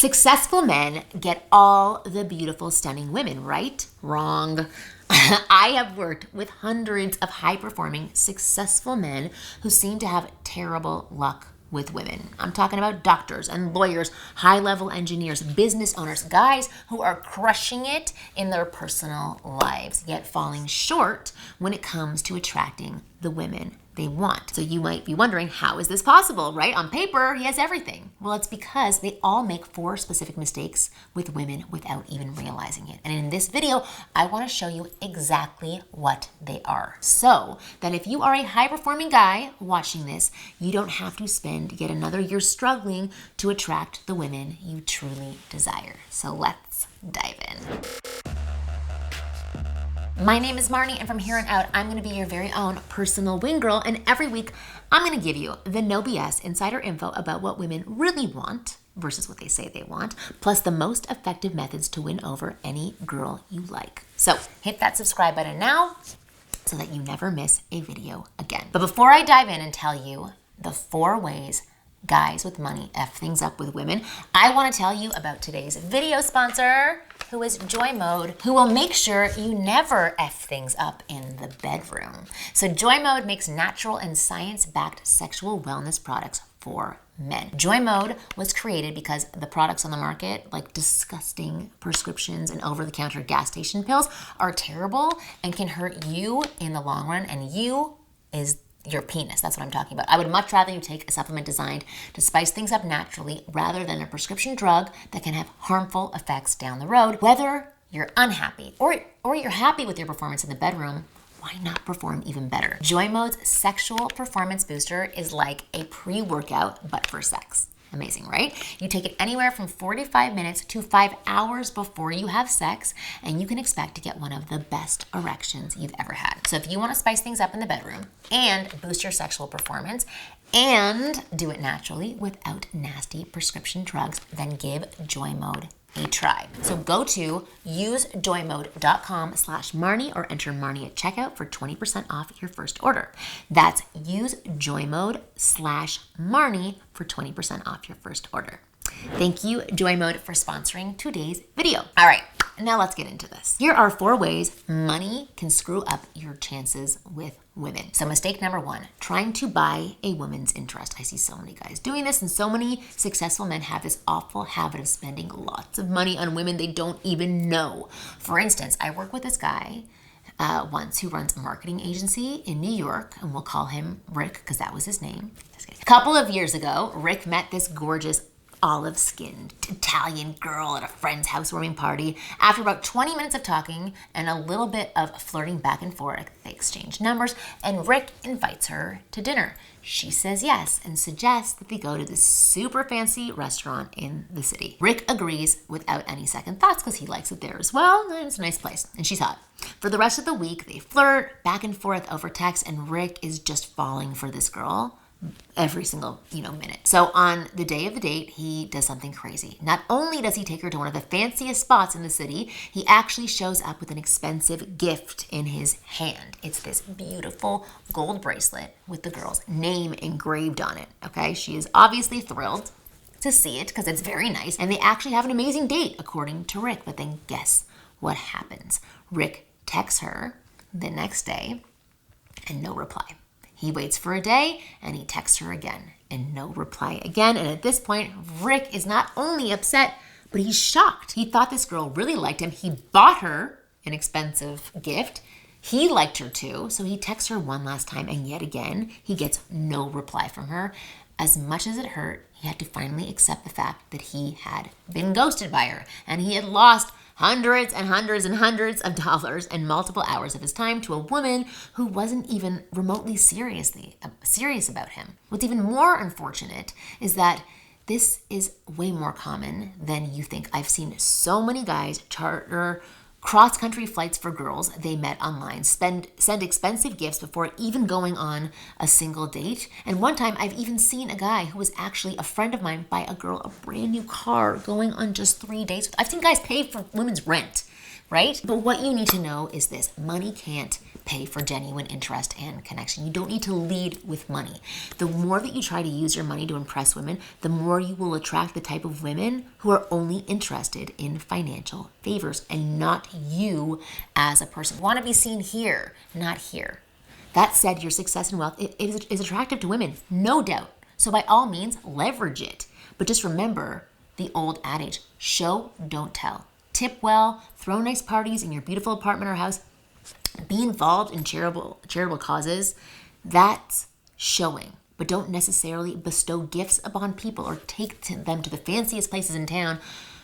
Successful men get all the beautiful, stunning women, right? Wrong. I have worked with hundreds of high-performing, successful men who seem to have terrible luck with women. I'm talking about doctors and lawyers, high-level engineers, business owners, guys who are crushing it in their personal lives, yet falling short when it comes to attracting the women they want. So you might be wondering, how is this possible, right? On paper, he has everything. Well, it's because they all make 4 specific mistakes with women without even realizing it. And in this video, I want to show you exactly what they are. So that if you are a high-performing guy watching this, you don't have to spend yet another year struggling to attract the women you truly desire. So let's dive in. My name is Marni, and from here on out, I'm going to be your very own personal wing girl, and every week, I'm going to give you the no BS insider info about what women really want versus what they say they want, plus the most effective methods to win over any girl you like. So hit that subscribe button now so that you never miss a video again. But before I dive in and tell you the 4 ways guys with money F things up with women, I want to tell you about today's video sponsor, who is Joy Mode, who will make sure you never F things up in the bedroom. So Joy Mode makes natural and science-backed sexual wellness products for men. Joy Mode was created because the products on the market, like disgusting prescriptions and over-the-counter gas station pills, are terrible and can hurt you in the long run, and you is your penis. That's what I'm talking about. I would much rather you take a supplement designed to spice things up naturally rather than a prescription drug that can have harmful effects down the road. Whether you're unhappy or you're happy with your performance in the bedroom, why not perform even better? Joy Mode's Sexual Performance Booster is like a pre-workout, but for sex. Amazing, right? You take it anywhere from 45 minutes to 5 hours before you have sex, and you can expect to get one of the best erections you've ever had. So if you want to spice things up in the bedroom and boost your sexual performance and do it naturally without nasty prescription drugs, then give Joy Mode a try. So go to usejoymode.com/Marni or enter Marni at checkout for 20% off your first order. That's usejoymode/Marni for 20% off your first order. Thank you, Joy Mode, for sponsoring today's video. All right, now let's get into this. Here are 4 ways money can screw up your chances with women. So mistake number 1, trying to buy a woman's interest. I see so many guys doing this, and so many successful men have this awful habit of spending lots of money on women they don't even know. For instance, I work with this guy once who runs a marketing agency in New York, and we'll call him Rick because that was his name. A couple of years ago, Rick met this gorgeous olive-skinned Italian girl at a friend's housewarming party. After about 20 minutes of talking and a little bit of flirting back and forth, they exchange numbers, and Rick invites her to dinner. She says yes and suggests that they go to this super fancy restaurant in the city. Rick agrees without any second thoughts because he likes it there as well, and it's a nice place, and she's hot. For the rest of the week, they flirt back and forth over text, and Rick is just falling for this girl every single minute. So on the day of the date, he does something crazy. Not only does he take her to one of the fanciest spots in the city, he actually shows up with an expensive gift in his hand. It's this beautiful gold bracelet with the girl's name engraved on it. Okay, she is obviously thrilled to see it because it's very nice, and they actually have an amazing date according to Rick. But then guess what happens? Rick texts her the next day and no reply. He waits for a day, and he texts her again, and no reply again. And at this point, Rick is not only upset, but he's shocked. He thought this girl really liked him. He bought her an expensive gift. He liked her too, so he texts her one last time, and yet again, he gets no reply from her. As much as it hurt, he had to finally accept the fact that he had been ghosted by her, and he had lost hundreds and hundreds and hundreds of dollars and multiple hours of his time to a woman who wasn't even remotely serious about him. What's even more unfortunate is that this is way more common than you think. I've seen so many guys charter cross-country flights for girls they met online, send expensive gifts before even going on a single date. And one time I've even seen a guy who was actually a friend of mine buy a girl a brand new car going on just 3 dates. I've seen guys pay for women's rent, right? But what you need to know is this: money can't pay for genuine interest and connection. You don't need to lead with money. The more that you try to use your money to impress women, the more you will attract the type of women who are only interested in financial favors and not you as a person. You want to be seen here, not here. That said, your success and wealth is attractive to women, no doubt. So by all means, leverage it. But just remember the old adage, show, don't tell. Tip well, throw nice parties in your beautiful apartment or house, be involved in charitable causes. That's showing. But don't necessarily bestow gifts upon people or take them to the fanciest places in town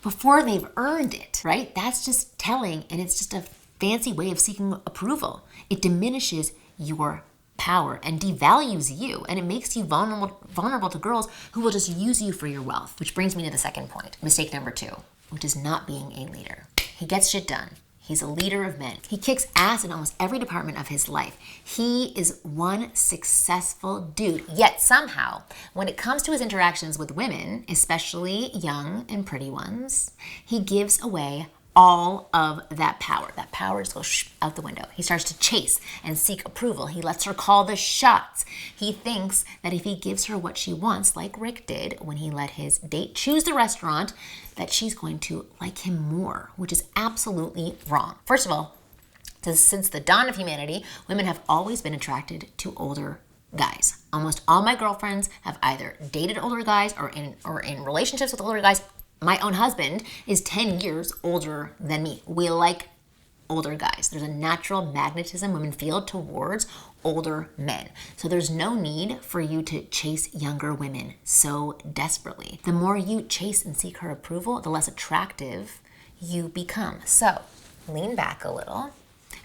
before they've earned it, right? That's just telling, and it's just a fancy way of seeking approval. It diminishes your power and devalues you, and it makes you vulnerable to girls who will just use you for your wealth. Which brings me to the second point, mistake number 2, which is not being a leader. He gets shit done. He's a leader of men. He kicks ass in almost every department of his life. He is one successful dude. Yet somehow, when it comes to his interactions with women, especially young and pretty ones, he gives away all of that power. That power just goes out the window. He starts to chase and seek approval. He lets her call the shots. He thinks that if he gives her what she wants, like Rick did when he let his date choose the restaurant, that she's going to like him more, which is absolutely wrong. First of all, since the dawn of humanity, women have always been attracted to older guys. Almost all my girlfriends have either dated older guys or in relationships with older guys. My own husband is 10 years older than me. We like older guys. There's a natural magnetism women feel towards older men. So there's no need for you to chase younger women so desperately. The more you chase and seek her approval, the less attractive you become. So lean back a little.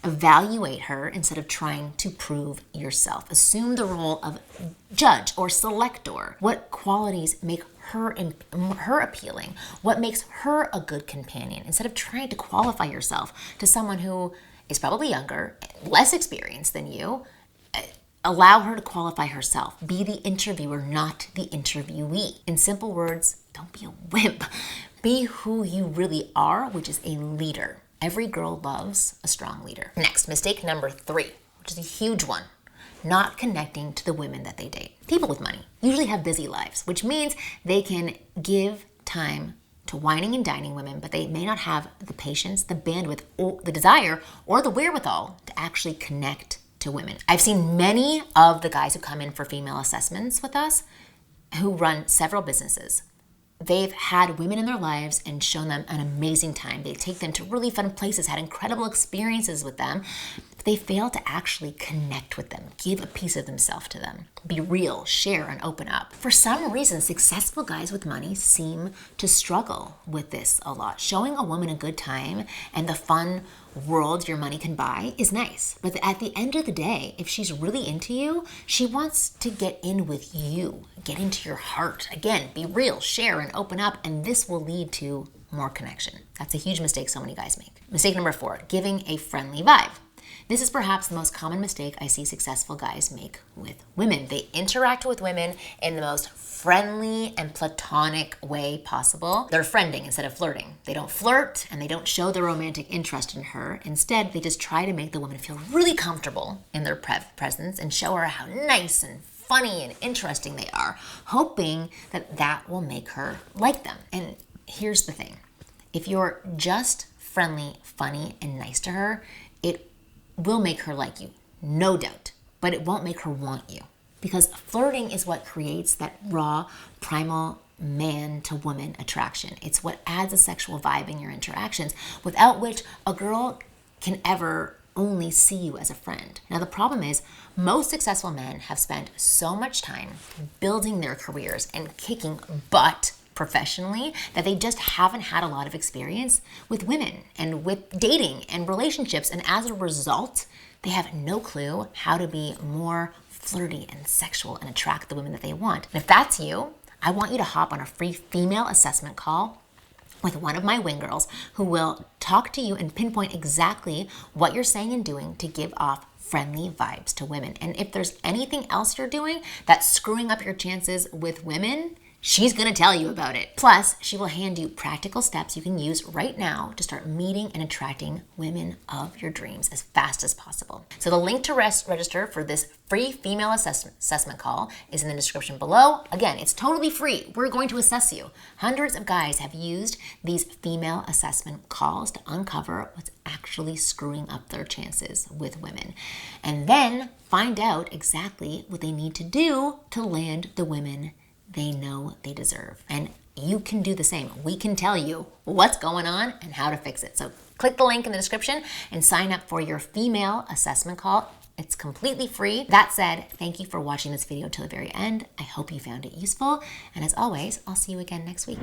Evaluate her instead of trying to prove yourself. Assume the role of judge or selector. What qualities make her appealing? What makes her a good companion? Instead of trying to qualify yourself to someone who is probably younger, less experienced than you, allow her to qualify herself. Be the interviewer, not the interviewee. In simple words, don't be a wimp. Be who you really are, which is a leader. Every girl loves a strong leader. Next, mistake number 3, which is a huge one. Not connecting to the women that they date. People with money usually have busy lives, which means they can give time to whining and dining women, but they may not have the patience, the bandwidth, or the desire, or the wherewithal to actually connect to women. I've seen many of the guys who come in for female assessments with us who run several businesses. They've had women in their lives and shown them an amazing time. They take them to really fun places, had incredible experiences with them, but they fail to actually connect with them, give a piece of themselves to them, be real, share, and open up. For some reason, successful guys with money seem to struggle with this a lot. Showing a woman a good time and the fun world your money can buy is nice. But at the end of the day, if she's really into you, she wants to get in with you, get into your heart. Again, be real, share, and open up, and this will lead to more connection. That's a huge mistake so many guys make. Mistake number 4, giving a friendly vibe. This is perhaps the most common mistake I see successful guys make with women. They interact with women in the most friendly and platonic way possible. They're friending instead of flirting. They don't flirt and they don't show their romantic interest in her. Instead, they just try to make the woman feel really comfortable in their presence and show her how nice and funny and interesting they are, hoping that that will make her like them. And here's the thing. If you're just friendly, funny, and nice to her, it will make her like you, no doubt, but it won't make her want you. Because flirting is what creates that raw, primal man to woman attraction. It's what adds a sexual vibe in your interactions, without which a girl can ever only see you as a friend. Now, the problem is most successful men have spent so much time building their careers and kicking butt professionally that they just haven't had a lot of experience with women and with dating and relationships. And as a result, they have no clue how to be more flirty and sexual and attract the women that they want. And if that's you, I want you to hop on a free female assessment call with one of my wing girls who will talk to you and pinpoint exactly what you're saying and doing to give off friendly vibes to women. And if there's anything else you're doing that's screwing up your chances with women, she's gonna tell you about it. Plus, she will hand you practical steps you can use right now to start meeting and attracting women of your dreams as fast as possible. So the link to register for this free female assessment call is in the description below. Again, it's totally free. We're going to assess you. Hundreds of guys have used these female assessment calls to uncover what's actually screwing up their chances with women, and then find out exactly what they need to do to land the women they know they deserve. And you can do the same. We can tell you what's going on and how to fix it. So click the link in the description and sign up for your female assessment call. It's completely free. That said, thank you for watching this video till the very end. I hope you found it useful. And as always, I'll see you again next week.